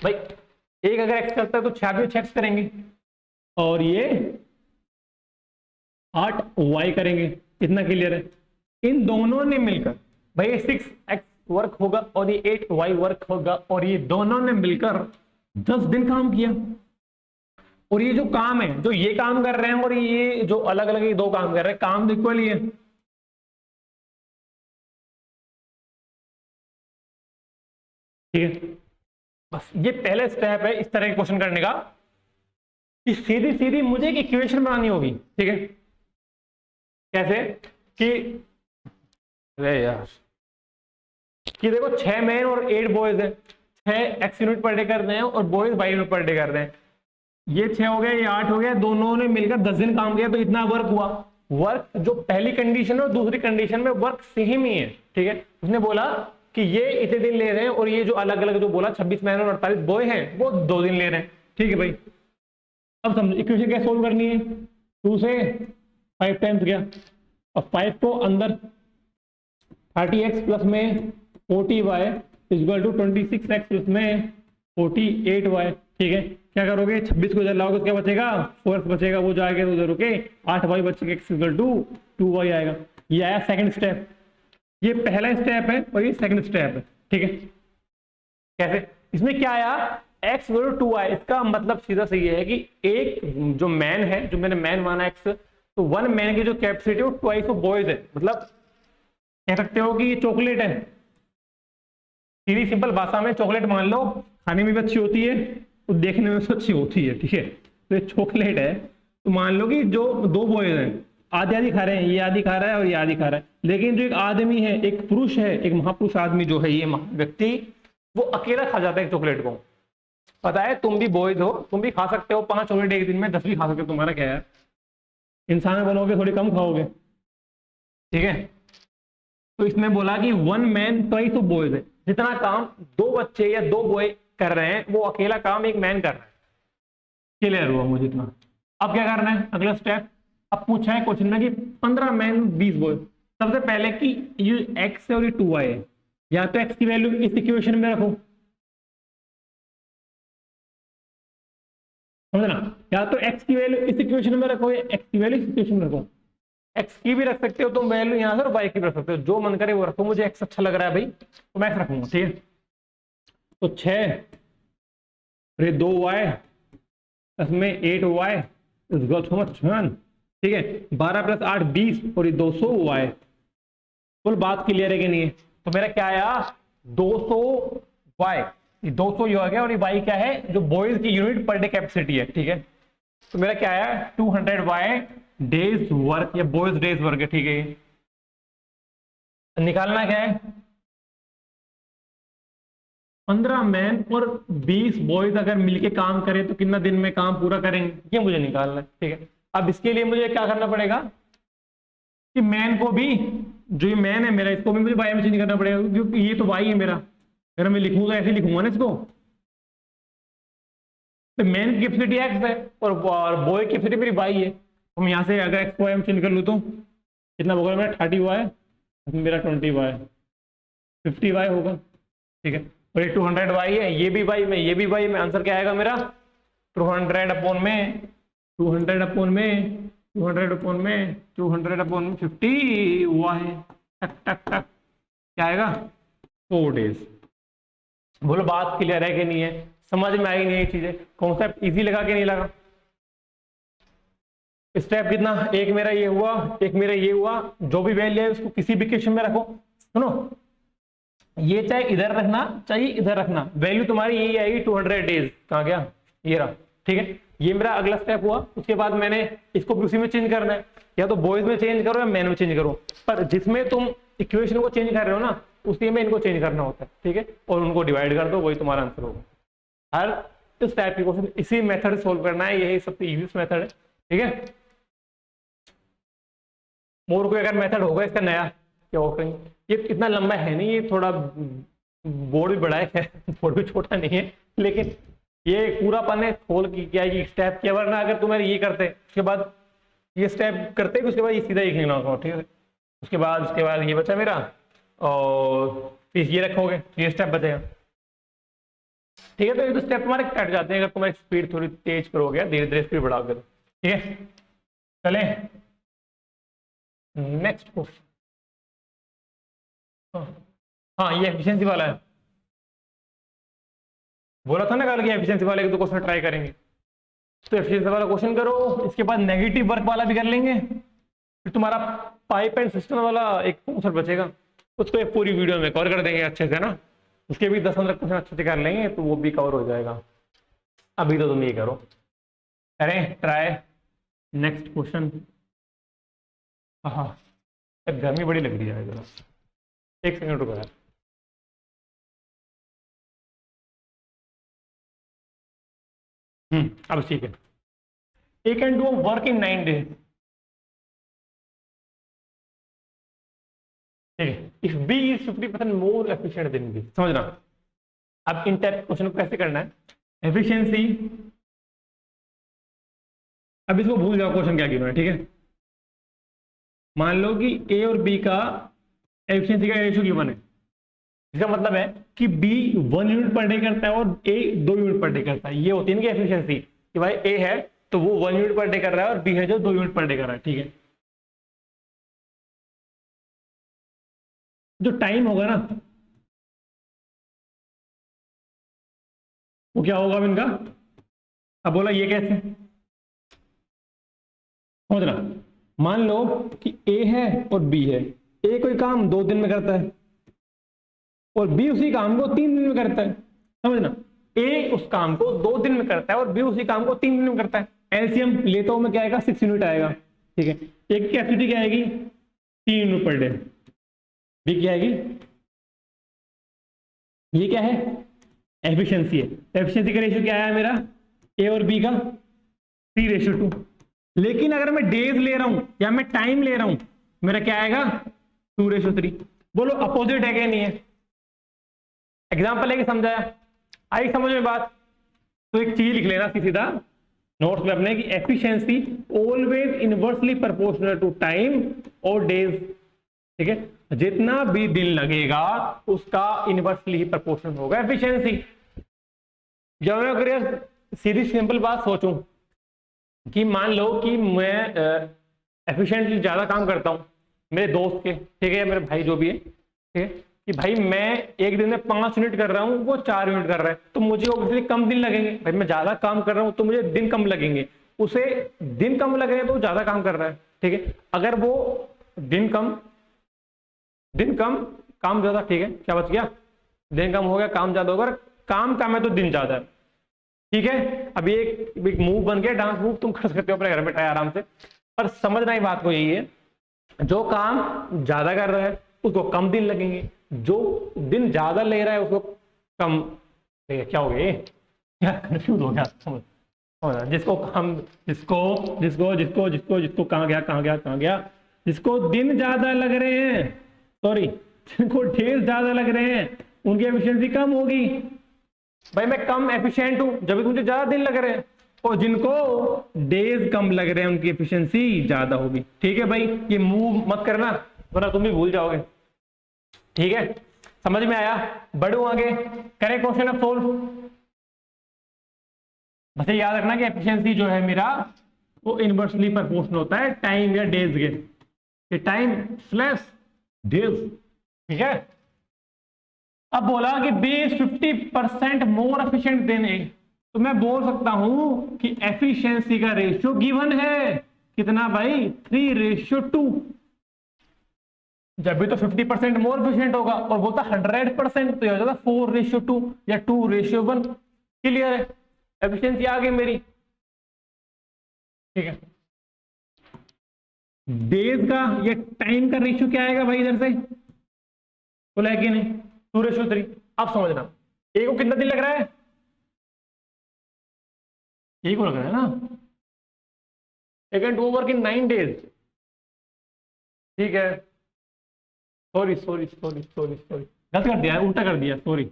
भाई, एक अगर x करता है तो 6x करेंगे, और ये 8y करेंगे, इतना क्लियर है। इन दोनों ने मिलकर भाई 6x वर्क होगा और ये 8y वर्क होगा, और ये दोनों ने मिलकर 10 दिन काम किया। और ये जो काम है, जो ये काम कर रहे हैं और ये जो अलग अलग ये दो काम कर रहे हैं, काम तो इक्वल ही है, ठीक है। बस ये पहला स्टेप है इस तरह के क्वेश्चन करने का, कि सीधी सीधी मुझे एक इक्वेशन बनानी होगी, ठीक है। कैसे कि अरे यार कि देखो 6 मैन और 8 बॉयज है, 6 x यूनिट पर डे कर रहे हैं और boys y unit per day कर रहे हैं। ये 6 हो गया, ये 8 हो गया, दोनों ने मिलकर 10 दिन काम किया, तो इतना वर्क हुआ। वर्क जो पहली कंडीशन है और दूसरी कंडीशन में वर्क सेम ही है, ठीक है। उसने बोला कि ये इतने दिन ले रहे हैं, और ये जो अलग अलग जो बोला 26 मैन और 48 बॉय हैं वो 2 दिन ले रहे हैं, ठीक है भाई। अब समझो इक्वेशन क्या सोल्व करनी है, 2 से 5 टाइम्स गया, अब 5 को अंदर 30x प्लस में 40y equal to 26x plus में 48y, ठीक है। क्या करोगे, 26 को इधर लाओगे तो क्या बचेगा, 4x बचेगा, वो जाएगा तो उधर रुके 8y बचेगा, x इक्वल टू 2y आएगा। ये आया सेकंड स्टेप, ये पहला स्टेप है और ये सेकंड स्टेप है, ठीक है। कैसे, इसमें क्या आया, x इक्वल टू 2y, इसका मतलब सीधा सही है कि एक जो मैन है, जो मैंने मैन माना x, तो 1 मैन की जो कैपेसिटी है वो ट्वाइस ऑफ बॉयज है, मतलब कह सकते हो कि ये चॉकलेट है, सीधी सिंपल भाषा में चॉकलेट मान लो, खाने में भी अच्छी होती है तो देखने में भी अच्छी होती है, ठीक है। तो ये चॉकलेट है, तो मान लो कि जो 2 बॉयज हैं आधी आधी खा रहे हैं, ये आधी खा रहा है और ये आधी खा रहा है, लेकिन जो एक आदमी है, एक पुरुष है, एक महापुरुष आदमी जो है, ये व्यक्ति वो अकेला खा जाता है चॉकलेट को। पता है तुम भी बॉयज हो, तुम भी खा सकते हो 5 चॉकलेट एक दिन में, 10 भी खा सकते हो, तुम्हारा क्या है, इंसान बनोगे थोड़ी कम खाओगे, ठीक है। तो इसमें बोला कि 1 मैन ट्वाइस ऑफ बॉयज है, जितना काम 2 बच्चे या 2 बॉय कर रहे हैं वो अकेला काम एक मैन कर रहा है। क्लियर हुआ मुझे इतना। अब क्या करना है, अगला स्टेप, अब पूछा है क्वेश्चन में कि 15 मैन 20 बॉय। सबसे पहले कि ये x है और ये 2y है, या तो x की वैल्यू इस इक्वेशन में रखो, समझना, या तो x की वैल्यू इस इक्वेशन में रखो या x की वैल्यू इस इक्वेशन में रखो। x की भी रख सकते हो तुम वैल्यू यहां से, और y की भी रख सकते हो, जो मन करे वो रखो। मुझे x अच्छा लग रहा है भाई तो मैं x रखूंगा, ठीक है। तो 6 फिर 2y प्लस में 8y ठीक है, 12 प्लस 8 20 और ये 200y। कुल बात क्लियर है कि नहीं है। तो मेरा क्या आया 200y, ये 200 ये हो गया, और ये y क्या है, जो बॉयज की यूनिट पर डे कैपेसिटी है, ठीक है। तो मेरा क्या आया 200y डेज वर्क या बॉयज डेज वर्क है, ठीक है। निकालना क्या है, 15 मैन और 20 बॉयज अगर मिलके काम करें तो कितना दिन में काम पूरा करेंगे, ये मुझे निकालना है, ठीक है। अब इसके लिए मुझे क्या करना पड़ेगा कि मैन को भी, जो ये मैन है मेरा, इसको भी मुझे वाई में चेंज करना पड़ेगा, क्योंकि ये तो वाई है मेरा, अगर मैं लिखूंगा ऐसे लिखूंगा ना इसको। तो मैन की कैपेसिटी एक्स है और बॉय की कैपेसिटी मेरी वाई है। हम यहाँ से अगर एक्स को वाई में चेंज कर लूँ तो कितना होगा, मेरा 30y, मेरा 20y, 50y होगा, ठीक है। और ये 200y है, ये भी y में, ये भी y में, आंसर क्या आएगा मेरा 200 अपॉन में 200 अपॉन में 200 अपॉन में 200 अपॉन में 50 हुआ है, टक टक टक, क्या आएगा 4 डेज। बोलो बात क्लियर है कि नहीं है, समझ में आई नहीं ये चीजें, कॉन्सेप्ट इजी लगा कि नहीं लगा। स्टेप कितना, एक मेरा ये हुआ, एक मेरा ये हुआ, जो भी वैल्यू है उसको किसी भी इक्वेशन में रखो। सुनो, ये चाहे इधर रखना चाहिए इधर रखना, वैल्यू तुम्हारी यही आएगी 200 डेज। कहाँ गया, ये रहा, ठीक है। ये मेरा अगला स्टेप हुआ। उसके बाद मैंने इसको भी उसी में चेंज करना है, या तो बॉयज में चेंज करो या मैन में चेंज करो, पर जिसमें तुम इक्वेशन को चेंज कर रहे हो ना उसी में इनको चेंज करना होता है, ठीक है। और उनको डिवाइड कर दो, वही तुम्हारा आंसर होगा। हर इस टाइप के क्वेश्चन इसी मेथड से सोल्व करना है, यही सबसे इजीएस्ट मेथड है। ठीक है, मोर कोई अगर मेथड होगा इसका नया क्या वो करेंगे। ये इतना लंबा है नहीं, ये थोड़ा बोर्ड भी बड़ा है बोर्ड भी छोटा नहीं है, लेकिन ये पूरा पन्ने खोल की क्या ये स्टेप किया, वरना अगर तुम्हारे ये करते उसके बाद ये स्टेप करते उसके बाद ये सीधा ही लिखना होगा। ठीक है, उसके बाद ये बचा मेरा, और फिर ये रखोगे तो ये स्टेप बचेगा। ठीक है, तो ये तो स्टेप तुम्हारे कट जाते हैं अगर तुम्हारी स्पीड थोड़ी तेज करोगे, धीरे धीरे स्पीड बढ़ाओगे तो। ठीक है, चले नेक्स्ट क्वेश्चन। हाँ ये एफिशिएंसी वाला है, बोला था ना कल कि एफिशिएंसी वाले तो क्वेश्चन ट्राई करेंगे। तो एफिशिएंसी वाला क्वेश्चन करो, इसके बाद नेगेटिव वर्क वाला भी कर लेंगे, फिर तुम्हारा पाइप एंड सिस्टम वाला एक क्वेश्चन बचेगा, उसको एक पूरी वीडियो में कवर कर देंगे अच्छे से ना। उसके भी 10-15 क्वेश्चन अच्छे से कर लेंगे तो वो भी कवर हो जाएगा। अभी तो तुम ये करो, अरे ट्राई नेक्स्ट क्वेश्चन। हाँ गर्मी बड़ी लग रही है जरा, एक सेकंड रुको यार। अब ठीक है, A can do work in 9 days। ठीक है, if B is 50% more efficient than B. समझना, अब इन टाइप क्वेश्चन को कैसे करना है। एफिशिएंसी, अब इसको भूल जाओ क्वेश्चन क्या गिवन है। ठीक है, मान लो कि ए और बी का एफिशिएंसी का रेशियो गिवन है, इसका मतलब है कि बी 1 यूनिट पर डे करता है और ए 2 यूनिट पर डे करता है। ये होती है इनकी एफिशिएंसी कि भाई ए है तो वो 1 यूनिट पर डे कर रहा है और बी है जो 2 यूनिट पर डे कर रहा है। ठीक है, जो टाइम होगा ना वो क्या होगा अब इनका। अब बोला ये कैसे समझना, मान लो कि ए है और बी है, ए कोई काम 2 दिन में करता है और बी उसी काम को 3 दिन में करता है। समझना, ए उस काम को 2 दिन में करता है और बी उसी काम को 3 दिन में करता है। एलसीएम लेता हूं मैं, क्या आएगा 6 यूनिट आएगा। ठीक है, एक की कैपेसिटी क्या आएगी 3 यूनिट पर डे, बी क्या आएगी, ये क्या है एफिशिएंसी है। एफिशिएंसी का रेशियो क्या आया मेरा ए और बी का 3:2। लेकिन अगर मैं डेज ले रहा हूं या मैं टाइम ले रहा हूं, मेरा क्या आएगा 2:3। बोलो अपोजिट है क्या नहीं है। एग्जांपल है कि समझाया, आई समझ में बात। तो एक चीज लिख लेना सीधा नोट्स में अपने कि efficiency always inversely proportional to time और डेज। ठीक है, जितना भी दिन लगेगा उसका इनवर्सली ही प्रोपोर्शनल होगा एफिशिएंसी। जब मैं अगर सीधी सिंपल बात सोचूं कि मान लो कि मैं एफिशिएंटली ज्यादा काम करता हूं मेरे दोस्त के, ठीक है, मेरे भाई जो भी है, ठीक है, कि भाई मैं एक दिन में 5 यूनिट कर रहा हूं, वो 4 यूनिट कर रहा है, तो मुझे ऑब्वियसली कम दिन लगेंगे। भाई मैं ज्यादा काम कर रहा हूं तो मुझे दिन कम लगेंगे, उसे दिन कम लगेंगे तो वो ज्यादा काम कर रहा है। ठीक है, अगर वो दिन कम काम ज्यादा, ठीक है, क्या बच गया, दिन कम हो गया काम ज्यादा होगा, काम कम है तो दिन ज्यादा है। ठीक है, अभी एक मूव बन गया, डांस मूव तुम कर सकते हो अपने घर में बैठे आराम से। पर समझना ही बात को यही है, जो काम ज्यादा कर रहा है उसको कम दिन लगेंगे, जो दिन ज्यादा ले रहा है उसको कम। क्या हो गया, क्या कंफ्यूज हो गया, समझ जिसको हम जिसको कहाँ गया, जिसको दिन ज्यादा लग रहे हैं, सॉरी जिनको डेज ज्यादा लग रहे हैं, उनकी एफिशिएंसी कम होगी। भाई मैं कम एफिशिएंट हूं जब भी मुझे ज्यादा दिन लग रहे हैं, और जिनको डेज कम लग रहे हैं उनकी एफिशिएंसी ज्यादा होगी। ठीक है भाई, ये मूव मत करना वरना तुम भी भूल जाओगे। ठीक है, समझ में आया। बढ़ो आगे, करें क्वेश्चन अब सोल्व। बस ये याद रखना कि एफिशिएंसी जो है मेरा वो इनवर्सली प्रोपोर्शनल होता है टाइम या डेज के, टाइम स्लैश डेज। ठीक है, अब बोला कि B is 50% more efficient than A, तो मैं बोल सकता हूं कि एफिशिएंसी का रेशियो गिवन है कितना भाई 3:2। जब भी तो 50% मोर एफिशिएंट होगा, और बोलता 100% तो यह हो जाता 4:2 या 2:1। क्लियर है, एफिशिएंसी आ गई मेरी। ठीक है, डेज का या टाइम का रेशियो क्या आएगा भाई इधर से, बोला है कि नहीं 2:3। अब समझना, ए को कितना दिन लग रहा है यही को लग रहा है ना, he can do work in 9 days। ठीक है, sorry sorry sorry sorry sorry, गलत कर दिया, उल्टा कर दिया, sorry,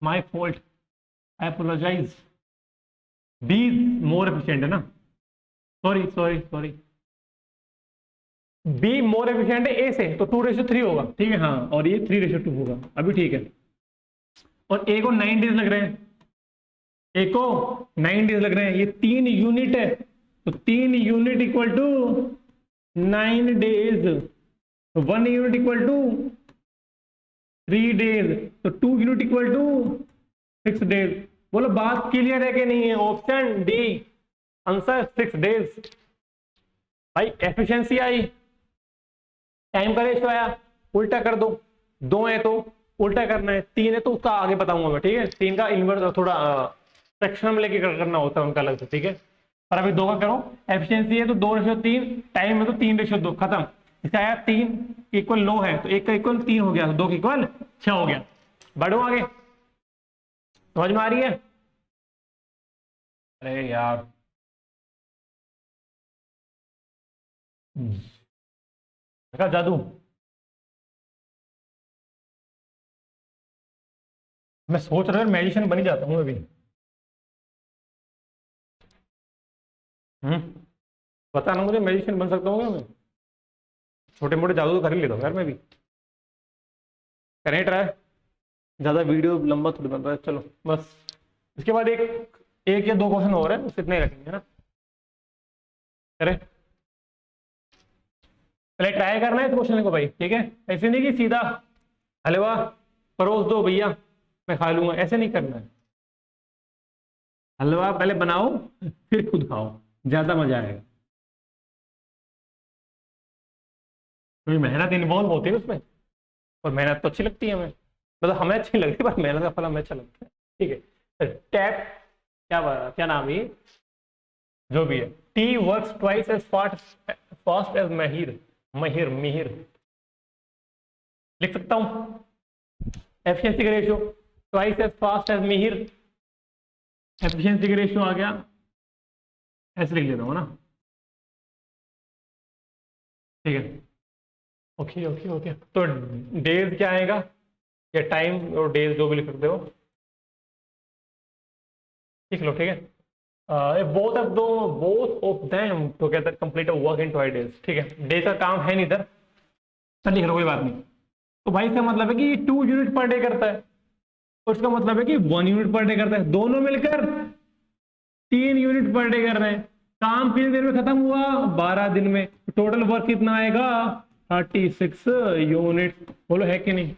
my fault, I apologise. B more efficient है ना, sorry sorry sorry, B more efficient है ए से, तो 2:3 होगा, ठीक है हाँ, और ये 3:2 होगा, अभी ठीक है। और ए को 9 डेज लग रहे हैं, ए को 9 डेज लग रहे हैं, ये 3 यूनिट है, तो 3 unit equal to 9 days, 1 unit equal to 3 days, तो 2 यूनिट इक्वल टू 6 डेज। बोलो बात क्लियर है कि नहीं है? Option D answer 6 days. भाई एफिशिएंसी आई, टाइम का रेशियो आया, उल्टा कर दो, 2 है तो उल्टा करना है, 3 है तो उसका आगे बताऊंगा मैं, ठीक है, 3 का इन्वर्स थोड़ा फ्रैक्शन में लेके करना होता है उनका अलग से, ठीक है। पर अभी 2 का करो, एफिशिएंसी है तो 2:3, टाइम है तो 3:2, खत्म। इसका आया 3 इक्वल 9 है, तो 1 का इक्वल 3 हो गया, तो 2 का इक्वल 6 हो गया। बढ़ो आगे, समझ में आ रही है? अरे यार देखा जादू, मैं सोच रहा हूँ मैजिशियन बन ही जाता हूँ अभी। पता ना मुझे, मैजिशियन बन सकता हूँ क्या मैं? छोटे मोटे जादू तो कर ही लेता हूँ यार मैं भी, करें ट्राई, ज्यादा वीडियो लंबा थोड़ी बन रहा है। चलो बस, इसके बाद एक या 2 क्वेश्चन और है, बस इतने ही रखेंगे ना, करें। पहले ट्राई करना है इस क्वेश्चन को भाई, ठीक है, ऐसे नहीं कि सीधा हलवा परोस दो भैया मैं खा लूंगा, ऐसे नहीं करना है। हलवा पहले बनाओ फिर खुद खाओ, ज्यादा मजा आएगा। थोड़ी मेहनत इन्वॉल्व होती है उसमें, और मेहनत तो अच्छी लगती है हमें, मतलब हमें अच्छी लगती है, पर मेहनत का फल हमें अच्छा लगता है, ठीक है। टैप क्या नाम है, जो भी है, T works twice as fast as Mihir, Mihir Mihir, लिख सकता हूं एफिशिएंसी का ratio twice as fast as Mihir, efficiency का रेशियो आ गया, ऐसे लिख लेता हूँ ना, ठीक है। ओके ओके ओके, तो डेज क्या आएगा, या टाइम और डेज जो भी लिख सकते हो, लिख लो, ठीक है। Both of them together complete a work in 2 days, ठीक है, डे का काम है नहीं इधर, तो लिख लो, कोई बात नहीं। तो भाई इसका मतलब है कि 2 यूनिट पर डे करता है, और इसका मतलब है कि 1 यूनिट पर डे करता है, दोनों मिलकर 3 यूनिट पर डे कर रहे हैं। काम कितने दिन में खत्म हुआ? 12 दिन में। टोटल वर्क कितना आएगा? 36 यूनिट। बोलो है कि नहीं?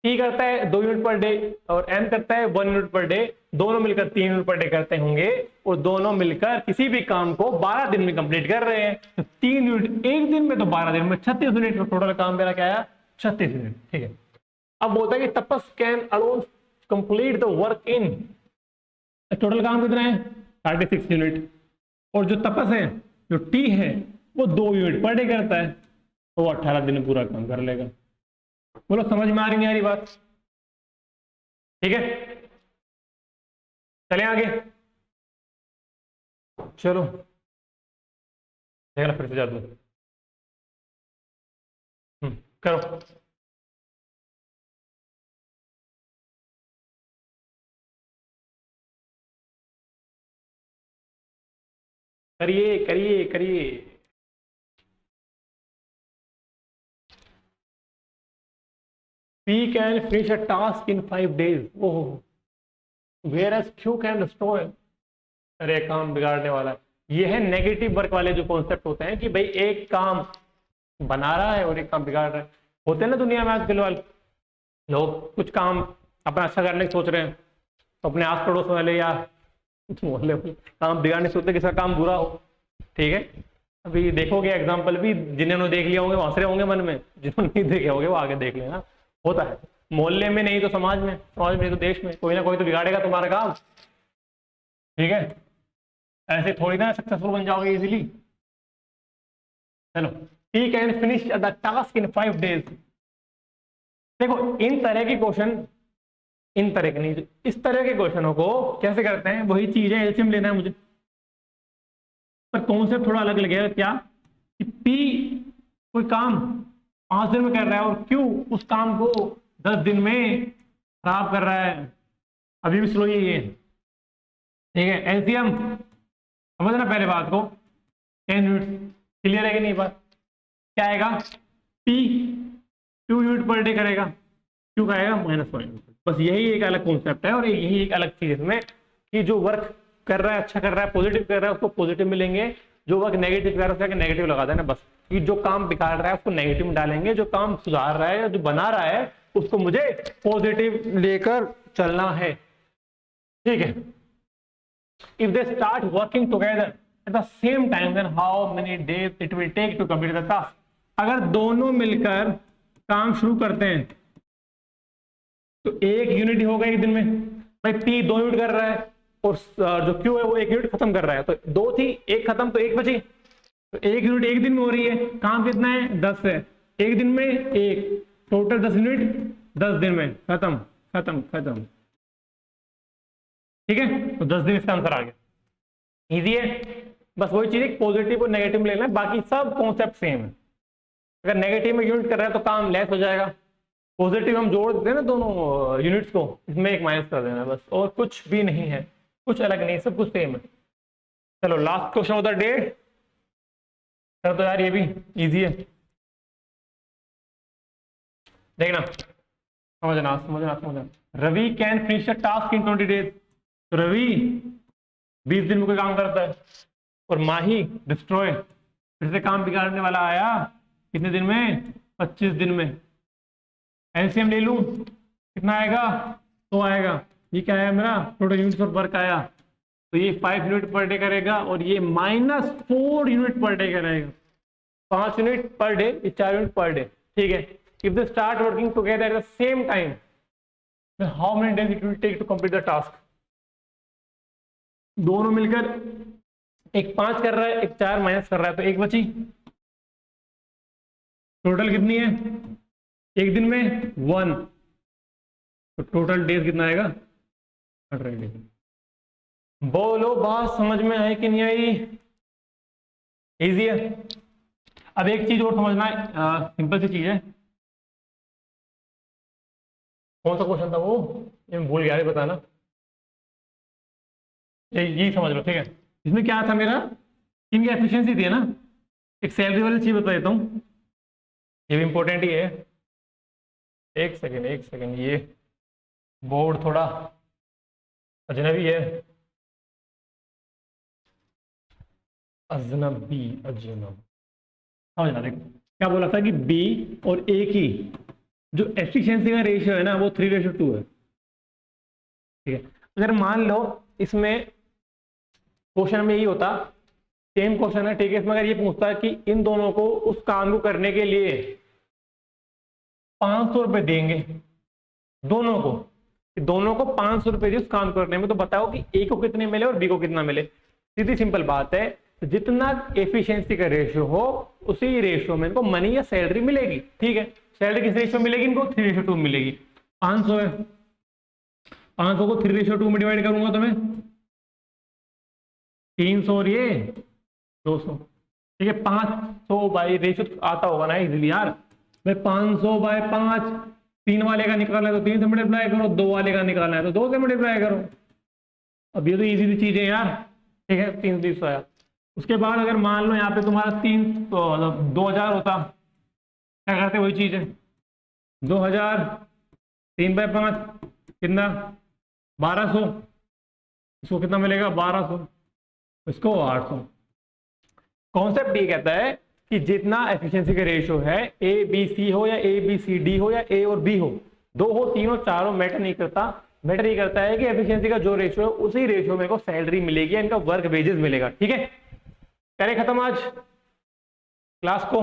टी करता है 2 यूनिट पर डे और एम करता है 1 यूनिट पर डे, दोनों मिलकर 3 यूनिट पर डे करते होंगे, और दोनों मिलकर किसी भी काम को 12 दिन में कंप्लीट कर रहे हैं, तो 3 यूनिट एक दिन में, तो 12 दिन में 36 यूनिट। टोटल काम मेरा क्या आया? 36 यूनिट, ठीक है। अब बोलता है कि Tapas can alone complete the work in, total काम कितना है? 36 यूनिट, और जो तपस है, जो टी है, वो 2 यूनिट पर डे करता है, तो वो 18 दिन में पूरा काम कर लेगा। बोलो समझ में आ रही नहीं आ रही बात? ठीक है, चलें आगे। चलो देखना फिर से जादू, करो। करिए करिए करिए। P can finish a task in 5 days. Oh, whereas Q can destroy। अरे काम बिगाड़ने वाला, ये है नेगेटिव वर्क वाले जो कॉन्सेप्ट होते हैं कि भाई एक काम बना रहा है और एक काम बिगाड़ रहा है। होते हैं ना दुनिया में आजकल वाले लोग, कुछ काम अपना अच्छा करने की सोच रहे हैं, तो अपने आस पड़ोस वाले या मोहल्ले काम बिगाड़ने सोचते किसका काम बुरा हो, ठीक है। अभी देखोगे एग्जाम्पल भी, जिन्होंने देख लिया होंगे हंस रहे होंगे मन में, जिन्होंने नहीं देखे होंगे वो आगे देख लेना। होता है मोहल्ले में, नहीं तो समाज में, समाज में नहीं तो देश में, कोई ना कोई तो बिगाड़ेगा तुम्हारा काम, ठीक है। ऐसे थोड़ी ना सक्सेसफुल बन जाओगे इजीली। चलो, he can finish the task in 5 days। देखो इन तरह के क्वेश्चन इन तरह के नहीं, इस तरह के क्वेश्चनों को कैसे करते हैं, वही चीज है, एलसीएम लेना है मुझे, पर कॉन्सेप्ट थोड़ा अलग लगेगा। क्या कि पी कोई काम 5 दिन में कर रहा है और क्यू उस काम को 10 दिन में खराब कर रहा है। अभी भी स्लो ही है, ठीक है। एलसीएम समझना पहले बात को, 10 यूनिट क्लियर है कि नहीं बात। क्या आएगा, पी 2 यूनिट पर डे करेगा, क्यू का आएगा -1। बस यही एक अलग कॉन्सेप्ट है और यही एक अलग चीज इसमें कि जो वर्क कर रहा है, अच्छा कर रहा है, पॉजिटिव कर रहा है, उसको पॉजिटिव मिलेंगे, जो वर्क नेगेटिव कर रहा है नेगेटिव लगा देना बस। कि जो काम बिगाड़ रहा है उसको नेगेटिव में डालेंगे, जो काम सुधार रहा है या जो बना रहा है उसको मुझे पॉजिटिव लेकर चलना है, ठीक है। If they start working together at the same time then how many days it will take to complete the task. अगर दोनों मिलकर काम शुरू करते हैं तो 1 यूनिट ही होगा एक दिन में। भाई पी 2 यूनिट कर रहा है और जो क्यू है वो 1 यूनिट खत्म कर रहा है, तो 2 थी, 1 खत्म तो 1 बची, तो 1 यूनिट 1 दिन में हो रही है। काम कितना है, 10 है, 1 दिन में 1, टोटल 10 यूनिट 10 दिन में खत्म खत्म खत्म, ठीक है। तो 10 दिन इसका आंसर आ गया, इजी है। बस वही चीज पॉजिटिव और नेगेटिव में लेना है, बाकी सब कॉन्सेप्ट सेम है। अगर नेगेटिव में यूनिट कर रहा है तो काम लेस हो जाएगा, पॉजिटिव हम जोड़ देते हैं ना दोनों यूनिट्स को, इसमें 1 माइनस कर देना बस, और कुछ भी नहीं है, कुछ अलग नहीं, सब कुछ सेम है। चलो last question of the day कर दो यार, ये भी इजी है, देखना, समझना समझना समझना। Ravi can finish the task in 20 days. तो रवि 20 दिन में कोई काम करता है और माही डिस्ट्रॉय फिर से काम बिगाड़ने वाला आया कितने दिन में, 25 दिन में। एलसीएम ले लूं, कितना आएगा, तो आएगा, ये क्या आया मेरा टोटल यूनिट्स ऑफ वर्क आया, तो ये 5 यूनिट पर डे करेगा और ये -4 यूनिट पर डे करेगा, 5 unit per day, 4 unit per day, ठीक है। If they start working together at the same time then how many days it will take to complete the task. दोनों मिलकर एक 5 कर रहा है, एक 4 माइनस कर रहा है, तो 1 बची, टोटल कितनी है, एक दिन में 1, तो टोटल डेज कितना आएगा 100 डेज। बोलो बात समझ में आई कि नहीं आई, इजी है। अब एक चीज और समझना है, सिंपल सी चीज है। कौन सा क्वेश्चन था वो, ये मैं भूल गया, बताना, यही समझ लो, ठीक है। इसमें क्या था मेरा, इनकी एफिशिएंसी थी ना, एक सैलरी वाली चीज बता देता हूँ, ये भी इंपॉर्टेंट ही है। एक सेकेंड, ये बोर्ड थोड़ा अजनबी है, अजनबी समझना। देखो क्या बोला था कि बी और ए की जो एफिशिएंसी का रेशियो है ना वो 3:2 है, ठीक है। अगर मान लो इसमें क्वेश्चन में यही होता, सेम क्वेश्चन है, ठीक है, इसमें अगर ये पूछता है कि इन दोनों को उस काम को करने के लिए 500 रुपए देंगे, दोनों को 500 रुपए उस काम करने में, तो बताओ कि ए को कितने मिले और बी को कितना मिले। सीधी सिंपल बात है, जितना एफिशिएंसी का रेशियो हो उसी रेशियो में इनको मनी या सैलरी मिलेगी, ठीक है। सैलरी किस रेशियो मिलेगी इनको, 3:2 मिलेगी। 500 है, 500 को 3:2 में डिवाइड करूंगा तो मैं 300 और ये 200, ठीक है। 500 बाई रेशियो आता होगा ना इजीली यार, भाई 500/5, 3 वाले का निकालना है तो 3 से मल्टीप्लाई करो, 2 वाले का निकालना है तो 2 से मल्टीप्लाई करो। अब ये तो इजी चीज है यार, ठीक है। 300 आया। उसके बाद अगर मान लो यहाँ पे तुम्हारा 2000 होता, क्या करते, वही चीज है, 2000 3/5 कितना 1200, इसको कितना मिलेगा 1200, इसको 800। कॉन्सेप्ट ये कहता है कि जितना एफिशिएंसी का रेशियो है, ए बी सी हो या ए बी सी डी हो या ए और बी हो, 2 हो 3 हो 4 हो, मैटर नहीं करता। मैटर ये करता है कि एफिशिएंसी का जो रेशियो है उसी रेशियो में को सैलरी मिलेगी, इनका वर्क वेजेस मिलेगा, ठीक है। करें खत्म आज क्लास को,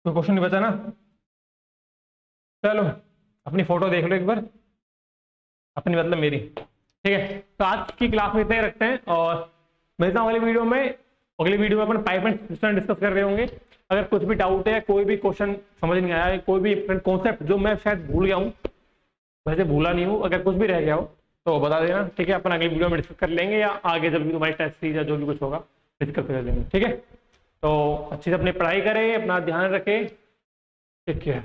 तो क्वेश्चन नहीं बचा ना। चलो अपनी फोटो देख लो एक बार, अपनी मतलब मेरी, ठीक है। तो आज की क्लास में इतना ही रखते हैं और मिलता हूँ अगली वीडियो में। अगली वीडियो में अपन पाइपलाइन सिस्टम डिस्कस कर रहे होंगे। अगर कुछ भी डाउट है, कोई भी क्वेश्चन समझ नहीं आया, कोई भी कॉन्सेप्ट जो मैं शायद भूल गया हूँ, वैसे भूला नहीं हूँ, अगर कुछ भी रह गया हो तो बता देना, ठीक है। अपन अगली वीडियो में डिस्कस कर लेंगे, या आगे जब भी तुम्हारी टेस्ट सीरीज या जो भी कुछ होगा डिस्कस कर लेंगे, ठीक है। तो अच्छे से अपनी पढ़ाई करें, अपना ध्यान रखें, टेक केयर।